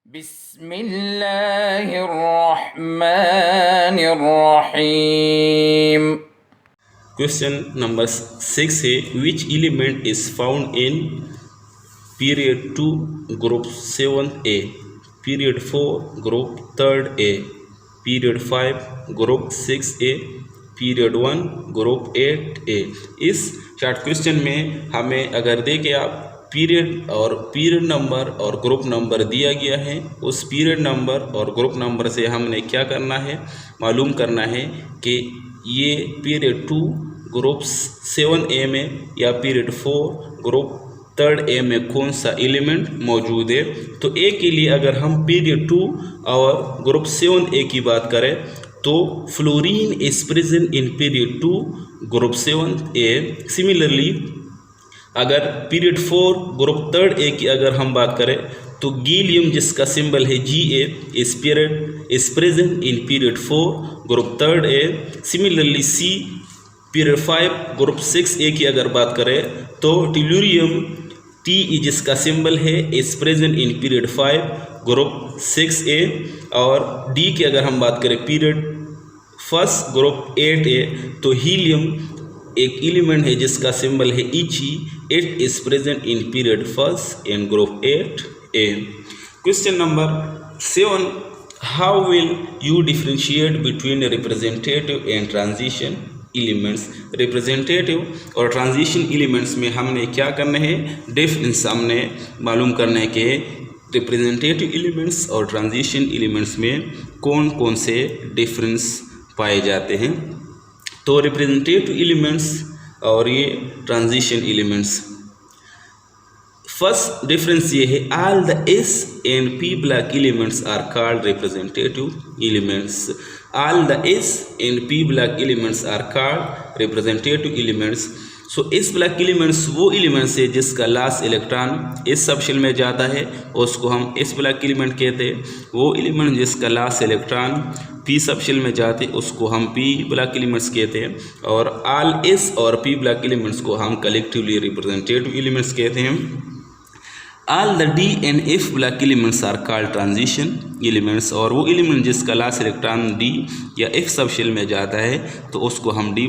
बिस्मिल्लाहिर्रहमानिर्रहीम। Question number 6 है, which element is found in period 2 group 7A, period 4 group 3A, period 5 group 6A, period 1 group 8A। इस short question में हमें अगर देखें आप पीरियड नंबर और ग्रुप नंबर दिया गया है, उस पीरियड नंबर और ग्रुप नंबर से हमने क्या करना है, मालूम करना है कि ये पीरियड 2 ग्रुप 7A में या पीरियड 4 ग्रुप 3A में कौन सा एलिमेंट मौजूद है। तो ए के लिए अगर हम पीरियड 2 और ग्रुप 7A की बात करें तो fluorine is present in period 2 group 7A। Similarly अगर पीरियड 4 ग्रुप 3A की अगर हम बात करें तो गीलियम जिसका सिंबल है Ga is present in period 4 group 3A। Similarly see period 5 group 6A की अगर बात करें तो टेलुरियम Te जिसका सिंबल है is present in period 5 group 6A। और डी की अगर हम बात करें पीरियड 1 ग्रुप 8A तो हीलियम एक एलिमेंट है जिसका सिंबल है Eg, it is present in period 1 in group 8A। Question number 7, how will you differentiate between representative and transition elements. Representative और ट्रांजिशन एलिमेंट्स में हमने क्या करना है, डिफरेंस हमने मालूम करना है कि रिप्रेजेंटेटिव एलिमेंट्स और ट्रांजिशन एलिमेंट्स में कौन कौन से डिफरेंस पाए जाते हैं। तो रिप्रेजेंटेटिव एलिमेंट्स और ये ट्रांजिशन एलिमेंट्स, फर्स्ट डिफरेंस ये है, all the S and P block elements are called representative elements. All the S and P block elements are called representative elements. So S block elements वो elements है जिसका last electron S subshell में जाता है, उसको हम S block element कहते हैं। वो एलिमेंट जिसका लास्ट इलेक्ट्रॉन पी सबशेल में जाते उसको हम पी ब्लॉक एलिमेंट्स कहते हैं। और ऑल एस और पी ब्लॉक एलिमेंट्स को हम कलेक्टिवली रिप्रेजेंटेटिव एलिमेंट्स कहते हैं। All the D and F block elements are called transition elements. और वो एलिमेंट जिसका लास्ट इलेक्ट्रॉन डी या एफ सबशेल में जाता है तो उसको हम डी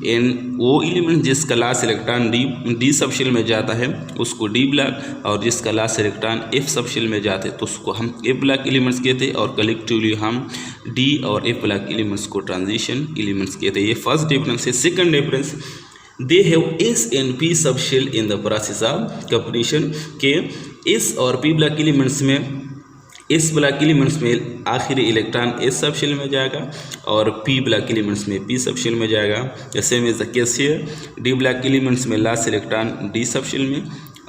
एंड वो एलिमेंट जिसका लास्ट इलेक्ट्रॉन डी सबशेल में जाता है उसको डी ब्लॉक, और जिसका लास्ट इलेक्ट्रॉन एफ सबशेल में जाते तो उसको हम एफ ब्लॉक एलिमेंट्स कहते हैं। और कलेक्टिवली हम डी और एफ ब्लॉक एलिमेंट्स को ट्रांजिशन एलिमेंट्स कहते हैं। ये फर्स्ट डिफरेंस है। Second difference, they have S and P subshell in the process of completion के एस और पी ब्लॉक एलिमेंट्स में एस ब्लॉक एलिमेंट्स में आखिरी इलेक्ट्रॉन एस सबशेल में जाएगा और पी ब्लॉक एलिमेंट्स में पी सबशेल में जाएगा। जैसे में the case here, D block elements में लास्ट इलेक्ट्रॉन डी सबशेल में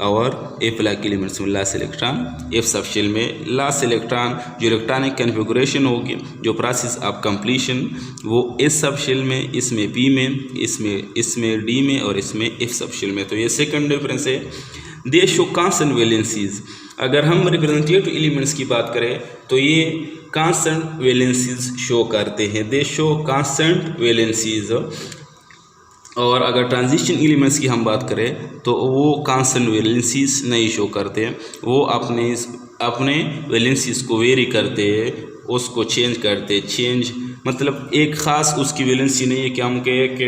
और एफ ब्लॉक एलिमेंट्स में लास्ट इलेक्ट्रॉन एफ सबशेल में। लास्ट इलेक्ट्रॉन जो इलेक्ट्रॉनिक कन्फिगुरेशन होगी, जो प्रोसेस ऑफ कंप्लीशन, वो एस सबशेल में, इसमें पी में, इसमें डी में और इसमें एफ सबशेल में। तो ये सेकंड डिफरेंस है। दे शो कांस्टेंट वैलेंसीज। अगर हम रिप्रेजेंटेटिव एलिमेंट्स की बात करें तो ये कांस्टेंट वैलेंसीज शो करते हैं, दे शो कांस्टेंट वैलेंसीज। और अगर ट्रांजिशन एलिमेंट्स की हम बात करें तो वो कांस्टेंट वैलेंसीज नहीं शो करते हैं, वो अपने वैलेंसीज को वेरी करते हैं, उसको चेंज करते, मतलब एक ख़ास उसकी वैलेंसी नहीं है कि हम कहें कि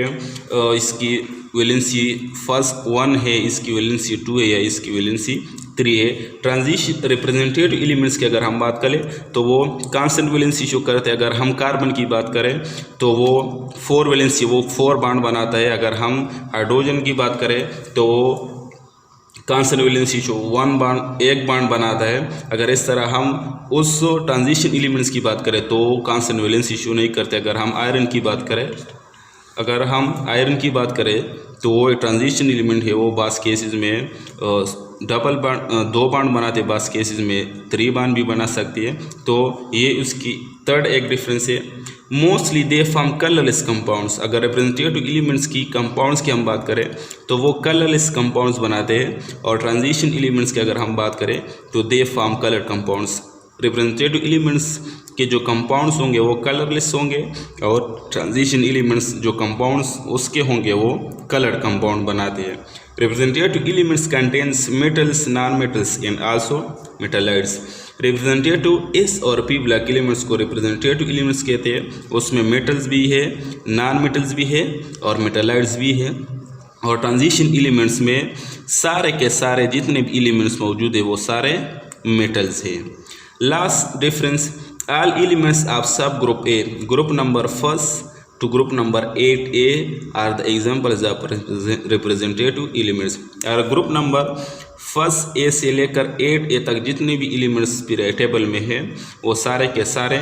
इसकी वैलेंसी फर्स्ट 1 है, इसकी वैलेंसी 2 है या इसकी वैलेंसी 3 है। ट्रांजिशन रिप्रेजेंटेटिव एलिमेंट्स की अगर हम बात करें तो वो कांस्टेंट वैलेंसी शो करते हैं। अगर हम कार्बन की बात करें तो वो 4 वैलेंसी, वो 4 बॉन्ड बनाता है। अगर हम हाइड्रोजन की बात करें तो कांस्टेंट वैलेंसी शो 1 बॉन्ड बनाता है। अगर इस तरह हम उस ट्रांजिशन एलिमेंट्स की बात करें तो कांस्टेंट वैलेंसी शो नहीं करते। अगर हम आयरन की बात करें तो वो एक ट्रांजिशन एलिमेंट है, वो बास केसेस में 2 बॉन्ड बनाते, बास केसेस में 3 बॉन्ड भी बना सकती है। तो ये उसकी थर्ड एक डिफरेंस है। Mostly they form colourless compounds. अगर रिप्रेजेंटेटिव एलिमेंट्स की कंपाउंड्स की हम बात करें तो वो कलरलेस कंपाउंड्स बनाते हैं, और ट्रांजिशन एलिमेंट्स की अगर हम बात करें तो they form colour compounds. Representative elements के जो कंपाउंड्स होंगे वो कलरलेस होंगे, और ट्रांजिशन एलिमेंट्स जो कंपाउंड्स उसके होंगे वो कलर्ड कंपाउंड बनाते हैं। Representative elements contains metals, non-metals and also metalloids. Representative S और पी ब्लॉक एलिमेंट्स को रिप्रेजेंटेटिव एलिमेंट्स कहते हैं, उसमें मेटल्स भी है, नॉन मेटल्स भी है और मेटालाइड्स भी है। और ट्रांजिशन एलिमेंट्स में सारे के सारे जितने भी एलिमेंट्स मौजूद है वो सारे मेटल्स हैं। Last difference, all elements of sub group A, group number first to group number 8A are the examples of representative elements। और ग्रुप नंबर फर्स्ट ए से लेकर 8A तक जितने भी एलिमेंट्स पीरियड टेबल में है वो सारे के सारे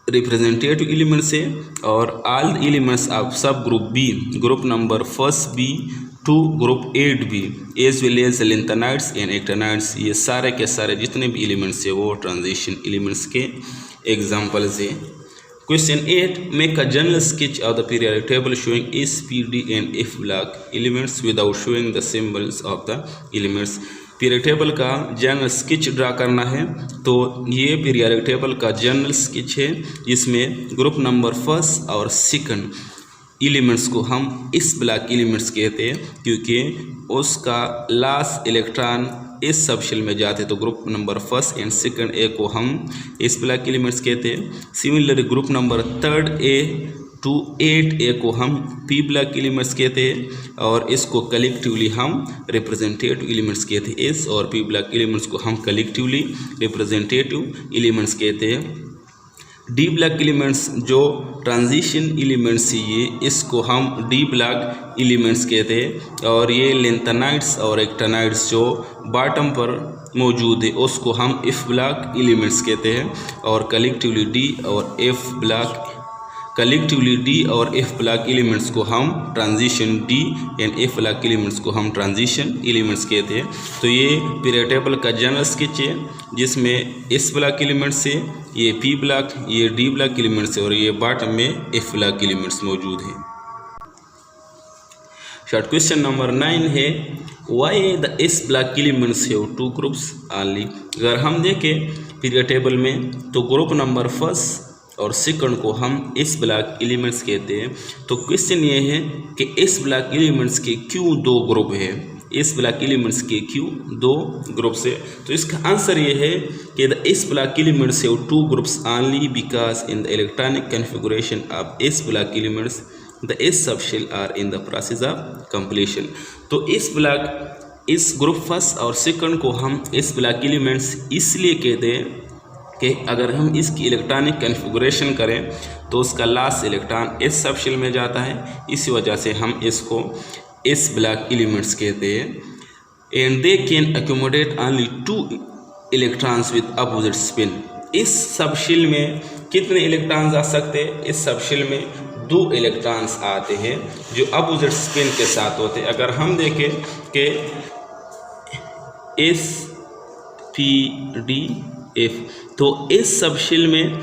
रिप्रेजेंटेटिव एलिमेंट्स है। और all elements of sub group B, group number first B to group 8B as well as lanthanides and actinides, ये सारे के सारे जितने भी एलिमेंट्स है वो ट्रांजिशन एलिमेंट्स के एग्जाम्पल्स है। Question 8. Make a general sketch of the periodic table showing S, P, D and F block elements without showing the symbols of the elements। Periodic table का जनरल स्केच ड्रा करना है, तो ये periodic table का general sketch है जिसमें group number first और second elements को हम इस ब्लॉक एलिमेंट्स कहते हैं क्योंकि उसका लास्ट इलेक्ट्रॉन इस सब शेल में जाते हैं, तो group number first and second A को हम इस ब्लॉक एलिमेंट्स कहते हैं। Similarly group number third A to 8A को हम पी ब्लॉक एलिमेंट्स कहते हैं और इसको कलेक्टिवली हम रिप्रेजेंटेटिव एलिमेंट्स कहते हैं। एस और पी ब्लॉक एलिमेंट्स को हम कलेक्टिवली रिप्रेजेंटेटिव एलिमेंट्स कहते हैं। डी ब्लॉक एलिमेंट्स जो ट्रांजिशन एलिमेंट्स ये, इसको हम डी ब्लॉक एलिमेंट्स कहते हैं। और ये लेंथेनाइड्स और एक्टेनाइड्स जो बॉटम पर मौजूद है उसको हम एफ ब्लॉक एलिमेंट्स कहते हैं। और कलेक्टिवली डी और एफ ब्लॉक एलिमेंट्स को हम transition D and F block elements को हम ट्रांजिशन एलिमेंट्स कहते हैं। तो ये पीरियड टेबल का जनरल स्केच है जिसमें एस ब्लॉक एलिमेंट्स है, ये पी ब्लॉक, ये डी ब्लॉक एलिमेंट्स है और ये बॉटम में एफ ब्लॉक एलिमेंट्स मौजूद है। शॉर्ट क्वेश्चन नंबर 9 है, why the S block elements have two groups only. अगर हम देखें पीरियड टेबल में तो ग्रुप नंबर फर्स्ट और सेकंड को हम एस ब्लॉक एलिमेंट्स कहते हैं। तो क्वेश्चन ये है कि एस ब्लॉक एलिमेंट्स के क्यों दो ग्रुप है, एस ब्लॉक एलिमेंट्स के क्यों दो ग्रुप्स है। तो इसका आंसर ये है कि the S block elements have two groups only because in the electronic configuration of S block elements the S subshell are in the process of completion. तो एस ब्लॉक, इस ग्रुप फर्स्ट और second को हम S block elements इसलिए कहते हैं कि अगर हम इसकी इलेक्ट्रॉनिक कॉन्फ़िगरेशन करें तो उसका last electron S subshell में जाता है, इसी वजह से हम इसको एस ब्लॉक एलिमेंट्स कहते हैं। And they can accommodate only 2 electrons with opposite spin. इस सब शेल में कितने इलेक्ट्रॉन्स आ सकते हैं, इस सब शेल में 2 इलेक्ट्रॉन्स आते हैं जो अपोजिट स्पिन के साथ होते हैं। अगर हम देखें कि एस पी डी एफ, तो इस सब शेल में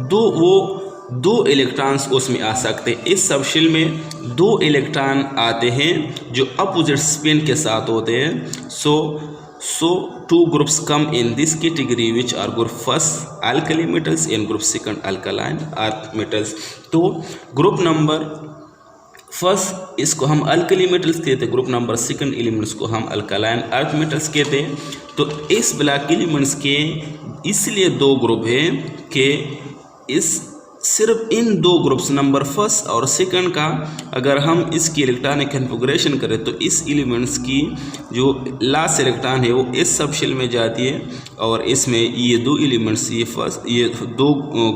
दो इलेक्ट्रॉन्स उसमें आ सकते हैं। इस सब शेल में 2 इलेक्ट्रॉन आते हैं जो अपोजिट स्पिन के साथ होते हैं। So 2 groups come in this category which are group first alkali metals and group second alkaline earth metals. तो ग्रुप नंबर फर्स्ट इसको हम अल्कली मेटल्स कहते हैं, ग्रुप नंबर सेकंड एलिमेंट्स को हम अल्कलाइन अर्थ मेटल्स कहते हैं। तो इस ब्लॉक एलिमेंट्स के इसलिए 2 ग्रुप हैं कि इस सिर्फ इन 2 ग्रुप्स नंबर फर्स्ट और सेकंड का अगर हम इसकी इलेक्ट्रॉनिक कॉन्फ़िगरेशन करें तो इस एलिमेंट्स की जो लास्ट इलेक्ट्रॉन है वो इस सब शेल में जाती है और इसमें ये 2 एलिमेंट्स, ये 2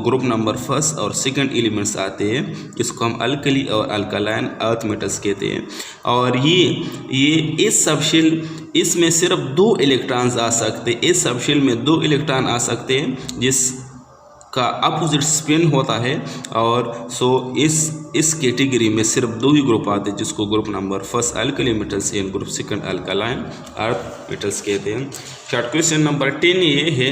ग्रुप नंबर फर्स्ट और सेकंड एलिमेंट्स आते हैं, इसको हम अल्कली और अल्कलाइन अर्थ मेटल्स कहते हैं। और ये इस सब शेल, इसमें सिर्फ 2 इलेक्ट्रॉन्स आ सकते हैं, इस सब शेल में 2 इलेक्ट्रॉन आ सकते हैं जिसका अपोजिट स्पिन होता है। और इस कैटेगरी में सिर्फ 2 ही ग्रुप आते हैं जिसको group number first alkali metals and group second alkaline earth metals कहते हैं। शॉर्ट क्वेश्चन नंबर 10 ये है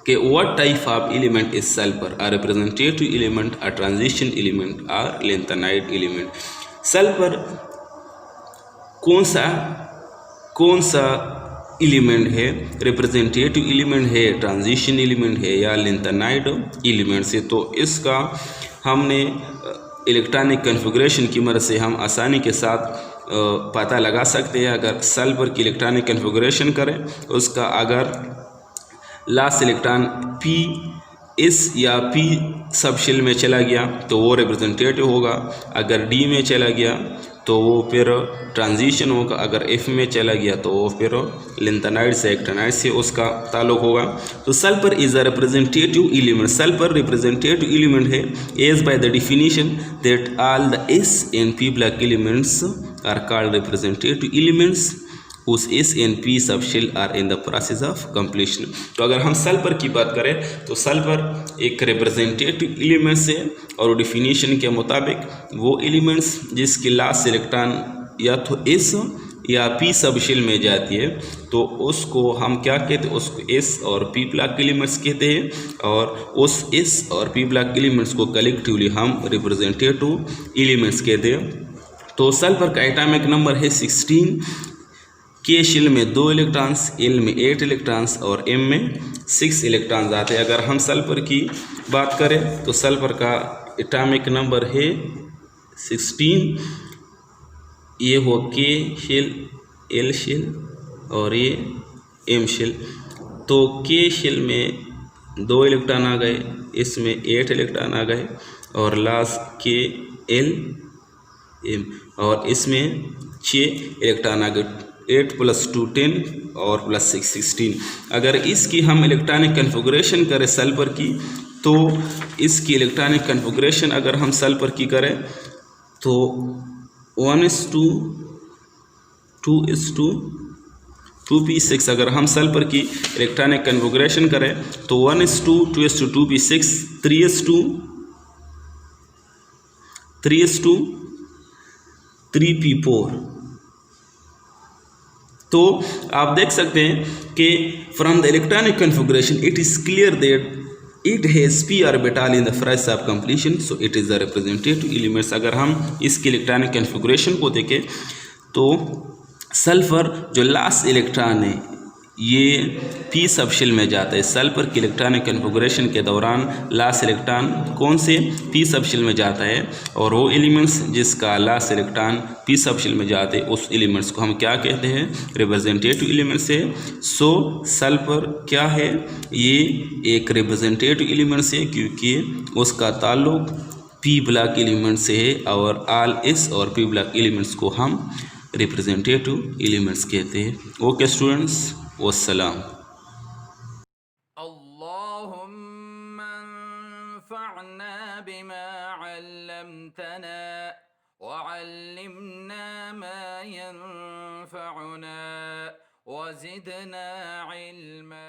कि what type of element is sulphur, a representative element, a transition element और लेंथेनाइड एलिमेंट। सल्फर कौन सा एलिमेंट है, रिप्रेजेंटेटिव एलिमेंट है, ट्रांजिशन एलिमेंट है या लेंथेनाइड एलिमेंट से। तो इसका हमने इलेक्ट्रॉनिक कॉन्फ़िगरेशन की मदद से हम आसानी के साथ पता लगा सकते हैं अगर सल्फर की इलेक्ट्रॉनिक कन्फिगरेशन करें उसका। अगर लास्ट इलेक्ट्रॉन पी इस या पी सब शेल में चला गया तो वो रिप्रेजेंटेटिव होगा, अगर डी में चला गया तो वो फिर ट्रांजिशन होगा, अगर एफ में चला गया तो वो फिर लिंथेनाइड से एक्टिनाइड से उसका ताल्लुक होगा। तो sulphur is a representative element, sulphur representative element है as by the definition that all the S and P block elements are called representative elements whose S and P subshell are in the process of completion. तो अगर हम sulphur की बात करें तो sulphur एक representative elements है और डिफिनीशन के मुताबिक वो एलिमेंट्स जिसकी लास्ट इलेक्ट्रॉन या तो S या P सबशेल में जाती है तो उसको हम क्या कहते हैं, उसको S और P ब्लॉक एलिमेंट्स कहते हैं, और उस S और P ब्लॉक एलिमेंट्स को कलेक्टिवली हम रिप्रेजेंटेटिव एलिमेंट्स कहते हैं। तो सल्फर का एटॉमिक नंबर है 16, के शेल में 2 इलेक्ट्रॉन्स, एल में 8 इलेक्ट्रॉन्स और एम में 6 इलेक्ट्रॉन्स आते हैं। अगर हम सल्फर की बात करें तो सल्फर का एटॉमिक नंबर है 16, ये हो के शेल, एल शेल और ये एम शेल। तो के शेल में 2 इलेक्ट्रॉन आ गए, इसमें 8 इलेक्ट्रॉन आ गए और लास्ट के एल एम और इसमें 6 इलेक्ट्रॉन आ गए, 8 + 2 10 और +6 16। अगर इसकी हम इलेक्ट्रॉनिक कन्फिगरेशन करें सल्फर की तो इसकी इलेक्ट्रॉनिक कन्फिगरेशन अगर हम सल्फर की करें तो 1:2 2:2 2p6। अगर हम सल्फर की इलेक्ट्रॉनिक कन्फिगरेशन करें तो 1:2 2:2 2p6 3:2 3:2 3p4। तो आप देख सकते हैं कि from the electronic configuration it is clear that it has p orbital in the process of completion, so it is the representative elements. अगर हम इसकी इलेक्ट्रॉनिक कन्फिगरेशन को देखें तो सल्फर जो लास्ट इलेक्ट्रॉन है ये p सबशेल में जाता है। सल्फर की इलेक्ट्रॉनिक कन्फिगरेशन के दौरान लास्ट इलेक्ट्रॉन कौन से p सबशेल में जाता है, और वो एलिमेंट्स जिसका लास्ट इलेक्ट्रॉन p सबशेल में जाते हैं उस एलिमेंट्स को हम क्या कहते हैं, रिप्रेजेंटेटिव एलिमेंट्स है। सो सल्फर क्या है, ये एक रिप्रेजेंटेटिव एलिमेंट्स है क्योंकि उसका ताल्लुक p ब्लॉक एलिमेंट से है और ऑल s और p ब्लॉक एलिमेंट्स को हम रिप्रेजेंटेटिव एलिमेंट्स कहते हैं। ओके स्टूडेंट्स, वस्सलाम। अल्लाहुम्मा अंफअना बिमा अल्लमतना वअल्लिमना मा यंफअना वज़िदना इल्मा।